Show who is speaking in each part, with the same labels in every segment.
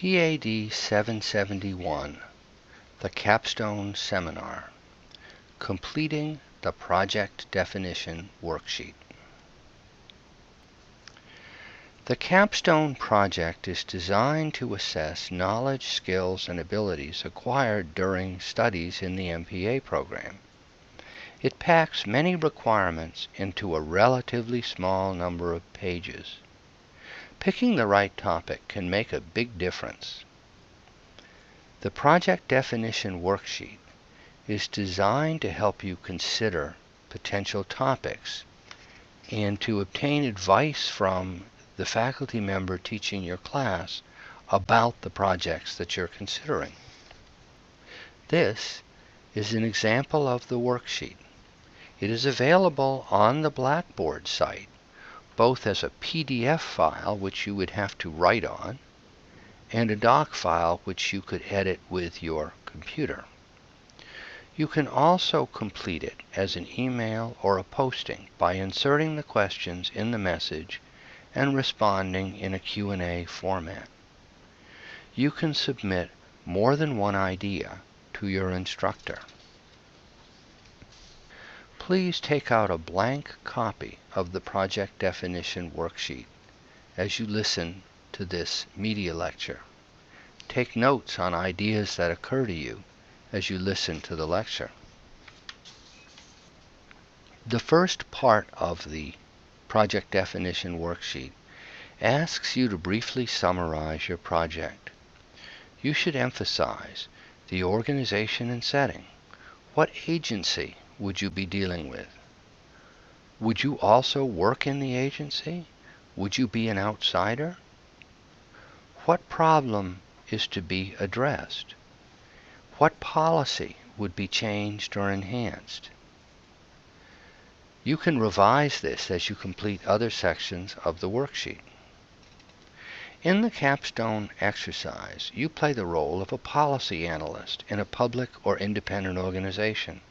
Speaker 1: PAD771, the Capstone Seminar, Completing the Project Definition Worksheet. The Capstone project is designed to assess knowledge, skills, and abilities acquired during studies in the MPA program. It packs many requirements into a relatively small number of pages. Picking the right topic can make a big difference. The Project Definition Worksheet is designed to help you consider potential topics and to obtain advice from the faculty member teaching your class about the projects that you're considering. This is an example of the worksheet. It is available on the Blackboard site, both as a PDF file, which you would have to write on, and a doc file which you could edit with your computer. You can also complete it as an email or a posting by inserting the questions in the message and responding in a Q&A format. You can submit more than one idea to your instructor. Please take out a blank copy of the Project Definition Worksheet as you listen to this media lecture. Take notes on ideas that occur to you as you listen to the lecture. The first part of the Project Definition Worksheet asks you to briefly summarize your project. You should emphasize the organization and setting. What agency would you be dealing with? Would you also work in the agency? Would you be an outsider? What problem is to be addressed? What policy would be changed or enhanced? You can revise this as you complete other sections of the worksheet. In the capstone exercise, you play the role of a policy analyst in a public or independent organization.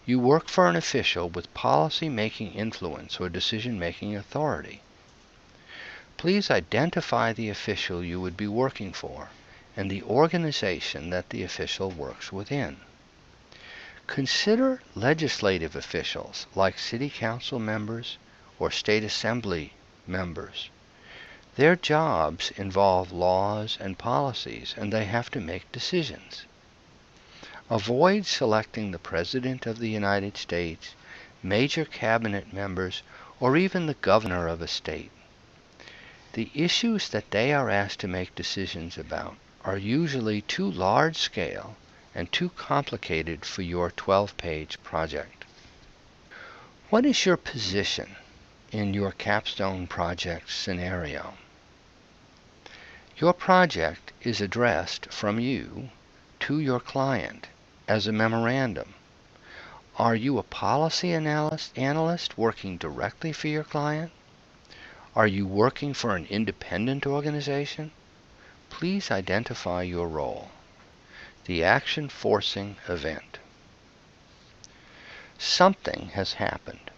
Speaker 1: You work for an official with policy-making influence or decision-making authority. Please identify the official you would be working for and the organization that the official works within. Consider legislative officials like city council members or state assembly members. Their jobs involve laws and policies, and they have to make decisions. Avoid selecting the President of the United States, major cabinet members, or even the governor of a state. The issues that they are asked to make decisions about are usually too large-scale and too complicated for your 12-page project. What is your position in your capstone project scenario? Your project is addressed from you to your client as a memorandum. Are you a policy analyst working directly for your client? Are you working for an independent organization? Please identify your role. The action forcing event. Something has happened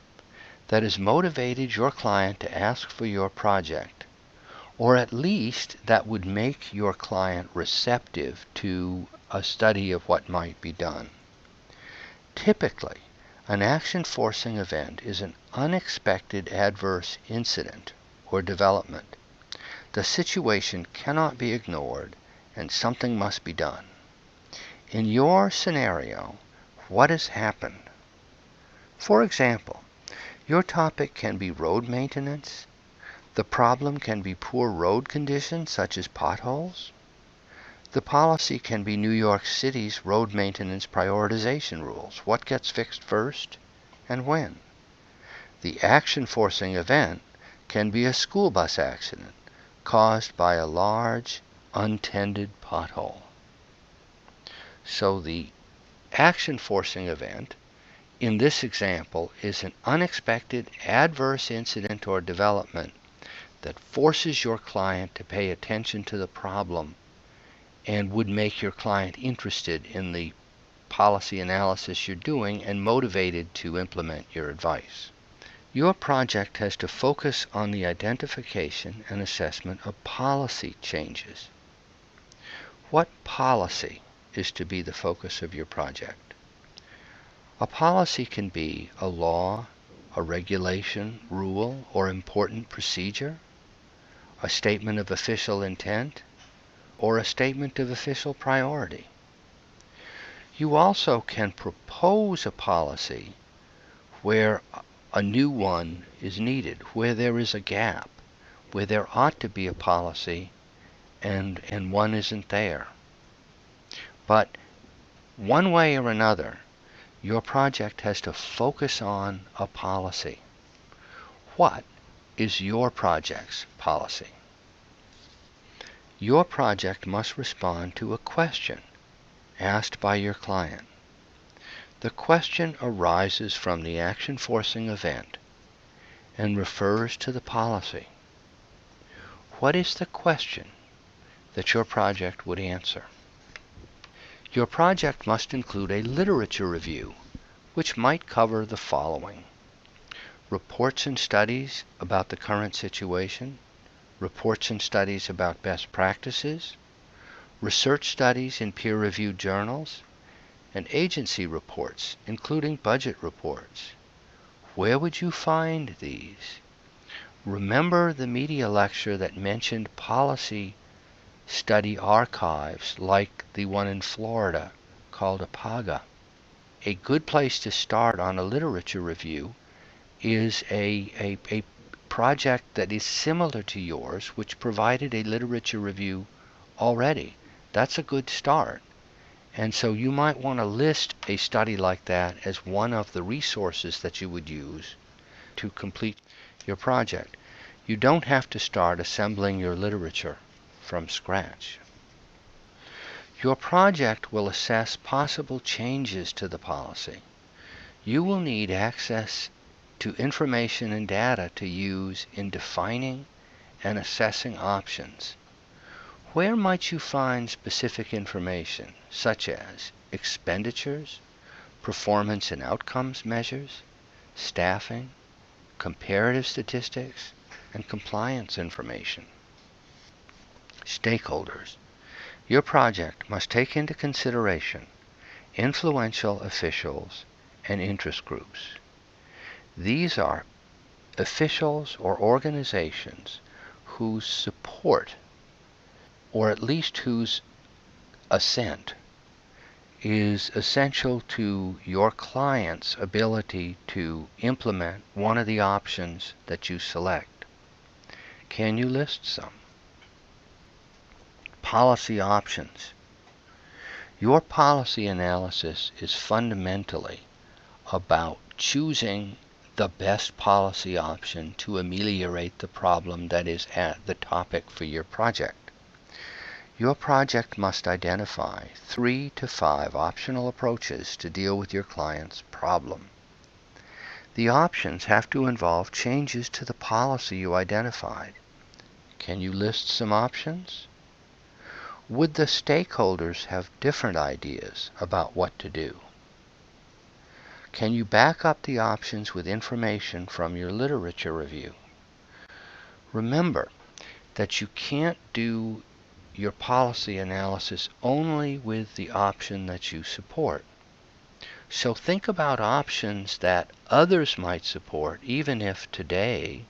Speaker 1: that has motivated your client to ask for your project, or at least that would make your client receptive to a study of what might be done. Typically, an action forcing event is an unexpected adverse incident or development. The situation cannot be ignored and something must be done. In your scenario, what has happened? For example, your topic can be road maintenance. The problem can be poor road conditions such as potholes. The policy can be New York City's road maintenance prioritization rules. What gets fixed first and when? The action forcing event can be a school bus accident caused by a large untended pothole. So the action forcing event in this example is an unexpected adverse incident or development that forces your client to pay attention to the problem and would make your client interested in the policy analysis you're doing and motivated to implement your advice. Your project has to focus on the identification and assessment of policy changes. What policy is to be the focus of your project? A policy can be a law, a regulation, rule, or important procedure, a statement of official intent, or a statement of official priority. You also can propose a policy where a new one is needed, where there is a gap, where there ought to be a policy and one isn't there. But one way or another, your project has to focus on a policy. What is your project's policy? Your project must respond to a question asked by your client. The question arises from the action-forcing event and refers to the policy. What is the question that your project would answer? Your project must include a literature review, which might cover the following: reports and studies about the current situation, reports and studies about best practices, research studies in peer-reviewed journals, and agency reports, including budget reports. Where would you find these? Remember the media lecture that mentioned policy study archives like the one in Florida called APAGA. A good place to start on a literature review is a project that is similar to yours, which provided a literature review already. That's a good start. And so you might want to list a study like that as one of the resources that you would use to complete your project. You don't have to start assembling your literature from scratch. Your project will assess possible changes to the policy. You will need access to information and data to use in defining and assessing options. Where might you find specific information, such as expenditures, performance and outcomes measures, staffing, comparative statistics, and compliance information? Stakeholders. Your project must take into consideration influential officials and interest groups. These are officials or organizations whose support, or at least whose assent, is essential to your client's ability to implement one of the options that you select. Can you list some? Policy options. Your policy analysis is fundamentally about choosing the best policy option to ameliorate the problem that is at the topic for your project. Your project must identify 3 to 5 optional approaches to deal with your client's problem. The options have to involve changes to the policy you identified. Can you list some options? Would the stakeholders have different ideas about what to do? Can you back up the options with information from your literature review? Remember that you can't do your policy analysis only with the option that you support. So think about options that others might support, even if today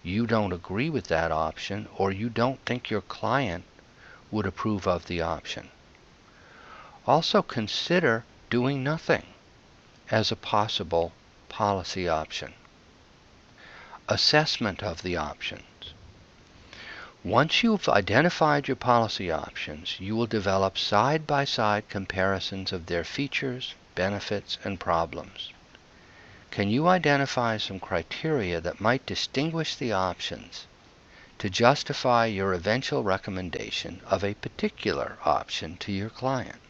Speaker 1: you don't agree with that option or you don't think your client would approve of the option. Also consider doing nothing as a possible policy option. Assessment of the options. Once you've identified your policy options, you will develop side-by-side comparisons of their features, benefits, and problems. Can you identify some criteria that might distinguish the options to justify your eventual recommendation of a particular option to your client?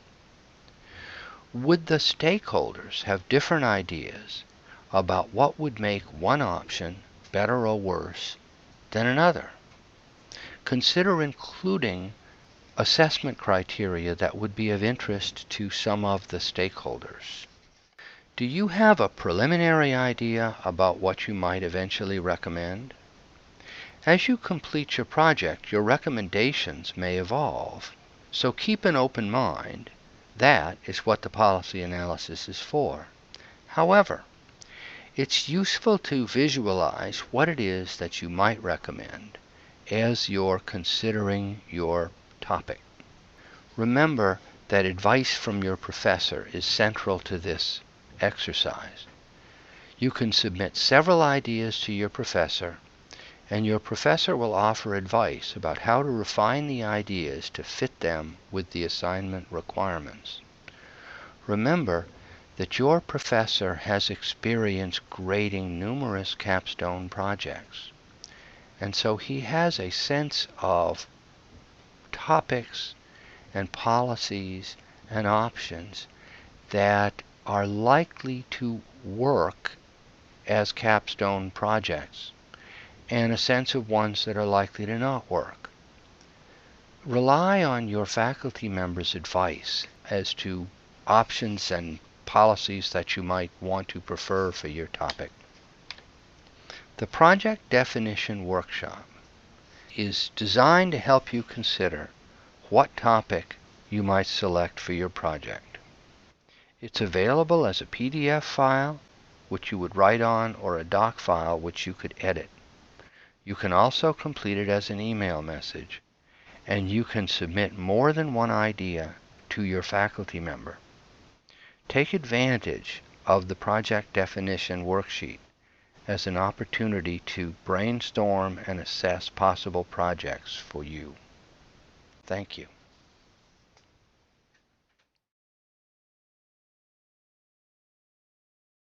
Speaker 1: Would the stakeholders have different ideas about what would make one option better or worse than another? Consider including assessment criteria that would be of interest to some of the stakeholders. Do you have a preliminary idea about what you might eventually recommend? As you complete your project, your recommendations may evolve. So keep an open mind. That is what the policy analysis is for. However, it's useful to visualize what it is that you might recommend as you're considering your topic. Remember that advice from your professor is central to this exercise. You can submit several ideas to your professor, and your professor will offer advice about how to refine the ideas to fit them with the assignment requirements. Remember that your professor has experience grading numerous capstone projects, and so he has a sense of topics and policies and options that are likely to work as capstone projects, and a sense of ones that are likely to not work. Rely on your faculty members' advice as to options and policies that you might want to prefer for your topic. The Project Definition Workshop is designed to help you consider what topic you might select for your project. It's available as a PDF file, which you would write on, or a doc file, which you could edit. You can also complete it as an email message, and you can submit more than one idea to your faculty member. Take advantage of the Project Definition Worksheet as an opportunity to brainstorm and assess possible projects for you. Thank you.